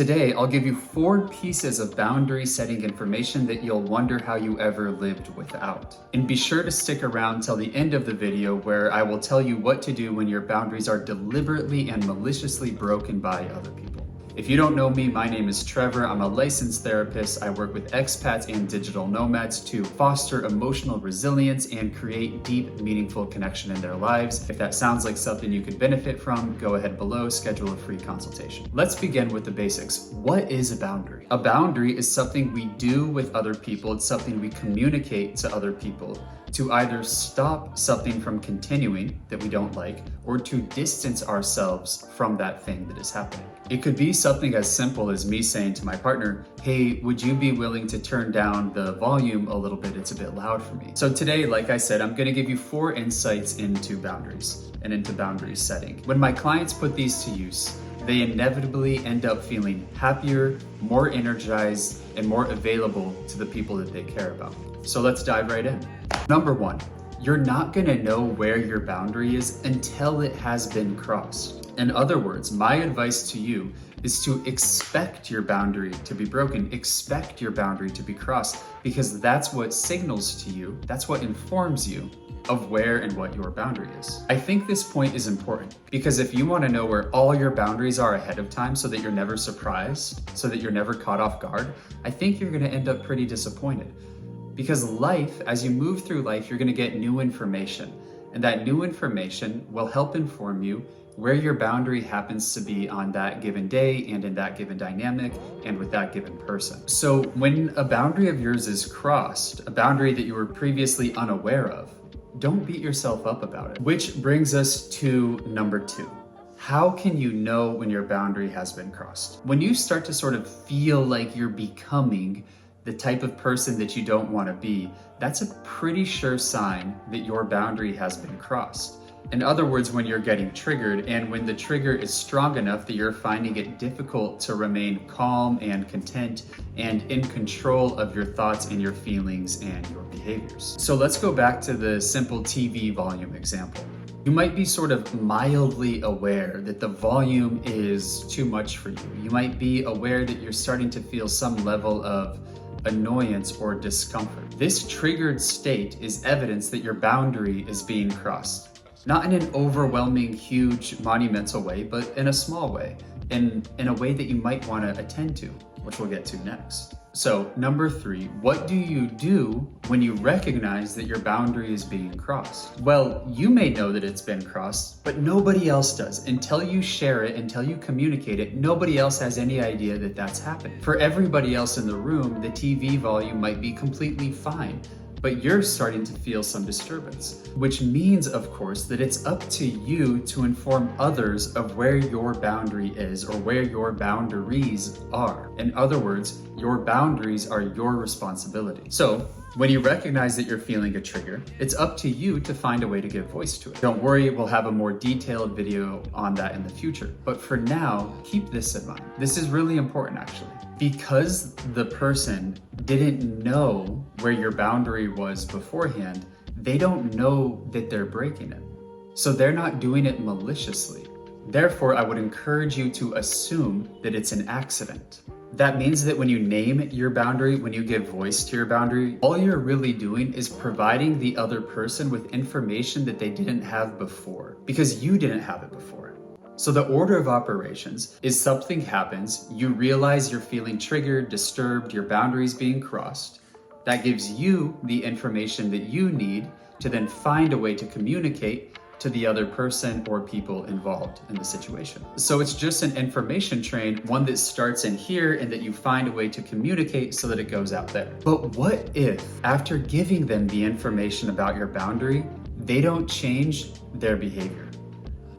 Today, I'll give you 4 pieces of boundary setting information that you'll wonder how you ever lived without. And be sure to stick around till the end of the video where I will tell you what to do when your boundaries are deliberately and maliciously broken by other people. If you don't know me, my name is Trevor. I'm a licensed therapist. I work with expats and digital nomads to foster emotional resilience and create deep, meaningful connection in their lives. If that sounds like something you could benefit from, go ahead below, schedule a free consultation. Let's begin with the basics. What is a boundary? A boundary is something we do with other people. It's something we communicate to other people to either stop something from continuing that we don't like or to distance ourselves from that thing that is happening. It could be something as simple as me saying to my partner, hey, would you be willing to turn down the volume a little bit? It's a bit loud for me. So today, like I said, I'm gonna give you 4 insights into boundaries and into boundary setting. When my clients put these to use, they inevitably end up feeling happier, more energized, and more available to the people that they care about. So let's dive right in. Number 1, you're not gonna know where your boundary is until it has been crossed. In other words, my advice to you is to expect your boundary to be broken, expect your boundary to be crossed, because that's what signals to you, that's what informs you of where and what your boundary is. I think this point is important because if you want to know where all your boundaries are ahead of time so that you're never surprised, so that you're never caught off guard, I think you're going to end up pretty disappointed. Because life, as you move through life, you're going to get new information, and that new information will help inform you where your boundary happens to be on that given day and in that given dynamic and with that given person. So when a boundary of yours is crossed, a boundary that you were previously unaware of, don't beat yourself up about it. Which brings us to number 2. How can you know when your boundary has been crossed? When you start to sort of feel like you're becoming the type of person that you don't want to be, that's a pretty sure sign that your boundary has been crossed. In other words, when you're getting triggered and when the trigger is strong enough that you're finding it difficult to remain calm and content and in control of your thoughts and your feelings and your behaviors. So let's go back to the simple TV volume example. You might be sort of mildly aware that the volume is too much for you. You might be aware that you're starting to feel some level of annoyance or discomfort. This triggered state is evidence that your boundary is being crossed. Not in an overwhelming, huge, monumental way, but in a small way, in a way that you might want to attend to, which we'll get to next. So, number 3, what do you do when you recognize that your boundary is being crossed? Well, you may know that it's been crossed, but nobody else does. Until you share it, until you communicate it, nobody else has any idea that that's happened. For everybody else in the room, the TV volume might be completely fine, but you're starting to feel some disturbance, which means, of course, that it's up to you to inform others of where your boundary is or where your boundaries are. In other words, your boundaries are your responsibility. So, when you recognize that you're feeling a trigger, it's up to you to find a way to give voice to it. Don't worry, we'll have a more detailed video on that in the future. But for now, keep this in mind. This is really important, actually. Because the person didn't know where your boundary was beforehand, they don't know that they're breaking it. So they're not doing it maliciously. Therefore, I would encourage you to assume that it's an accident. That means that when you name your boundary, when you give voice to your boundary, all you're really doing is providing the other person with information that they didn't have before, because you didn't have it before. So the order of operations is something happens, you realize you're feeling triggered, disturbed, your boundaries being crossed. That gives you the information that you need to then find a way to communicate to the other person or people involved in the situation. So it's just an information train, one that starts in here and that you find a way to communicate so that it goes out there. But what if, after giving them the information about your boundary, they don't change their behavior?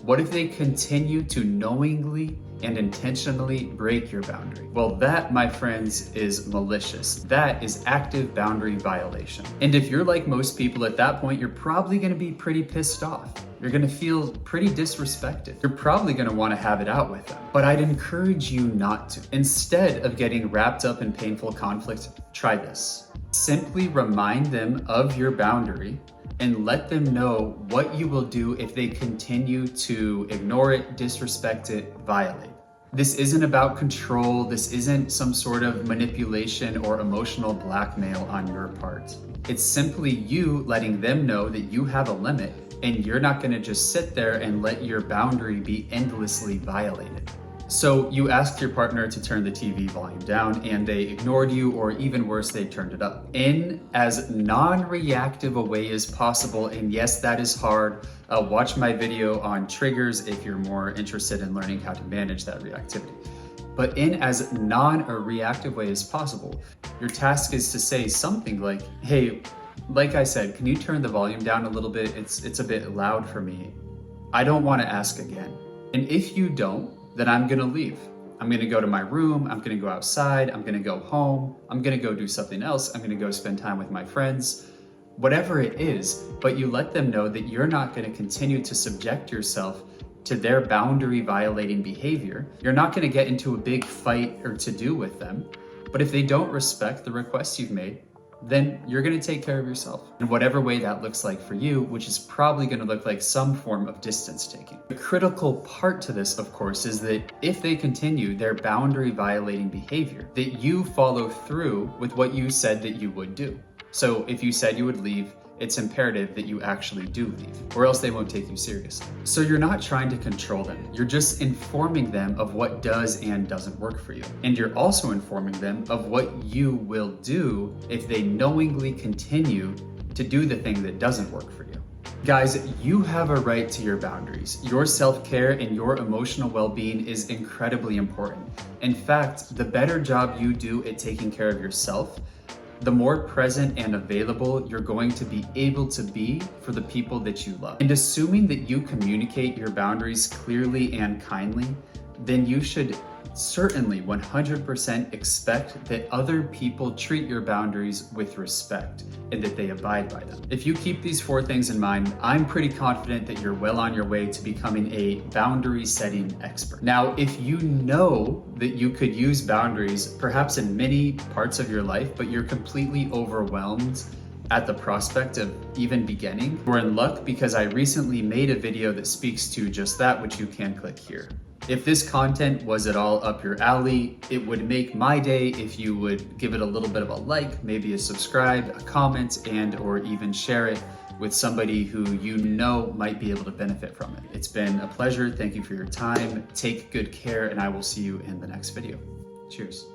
What if they continue to knowingly and intentionally break your boundary? Well, that, my friends, is malicious. That is active boundary violation. And if you're like most people at that point, you're probably gonna be pretty pissed off. You're gonna feel pretty disrespected. You're probably gonna wanna have it out with them. But I'd encourage you not to. Instead of getting wrapped up in painful conflict, try this. Simply remind them of your boundary and let them know what you will do if they continue to ignore it, disrespect it, violate. This isn't about control. This isn't some sort of manipulation or emotional blackmail on your part. It's simply you letting them know that you have a limit and you're not going to just sit there and let your boundary be endlessly violated. So you asked your partner to turn the TV volume down and they ignored you, or even worse, they turned it up. In as non-reactive a way as possible, and yes, that is hard. Watch my video on triggers if you're more interested in learning how to manage that reactivity. But in as non-reactive way as possible, your task is to say something like, hey, like I said, can you turn the volume down a little bit? It's a bit loud for me. I don't want to ask again. And if you don't, then I'm gonna leave. I'm gonna go to my room, I'm gonna go outside, I'm gonna go home, I'm gonna go do something else, I'm gonna go spend time with my friends, whatever it is, but you let them know that you're not gonna continue to subject yourself to their boundary violating behavior. You're not gonna get into a big fight or to-do with them, but if they don't respect the requests you've made, then you're gonna take care of yourself in whatever way that looks like for you, which is probably gonna look like some form of distance taking. The critical part to this, of course, is that if they continue their boundary violating behavior, that you follow through with what you said that you would do. So if you said you would leave, it's imperative that you actually do leave, or else they won't take you seriously. So you're not trying to control them. You're just informing them of what does and doesn't work for you. And you're also informing them of what you will do if they knowingly continue to do the thing that doesn't work for you. Guys, you have a right to your boundaries. Your self-care and your emotional well-being is incredibly important. In fact, the better job you do at taking care of yourself, the more present and available you're going to be able to be for the people that you love. And assuming that you communicate your boundaries clearly and kindly, then you should certainly 100% expect that other people treat your boundaries with respect and that they abide by them. If you keep these 4 things in mind, I'm pretty confident that you're well on your way to becoming a boundary setting expert. Now, if you know that you could use boundaries perhaps in many parts of your life, but you're completely overwhelmed at the prospect of even beginning, we're in luck because I recently made a video that speaks to just that, which you can click here. If this content was at all up your alley, it would make my day if you would give it a little bit of a like, maybe a subscribe, a comment, and or even share it with somebody who you know might be able to benefit from it. It's been a pleasure. Thank you for your time. Take good care, and I will see you in the next video. Cheers.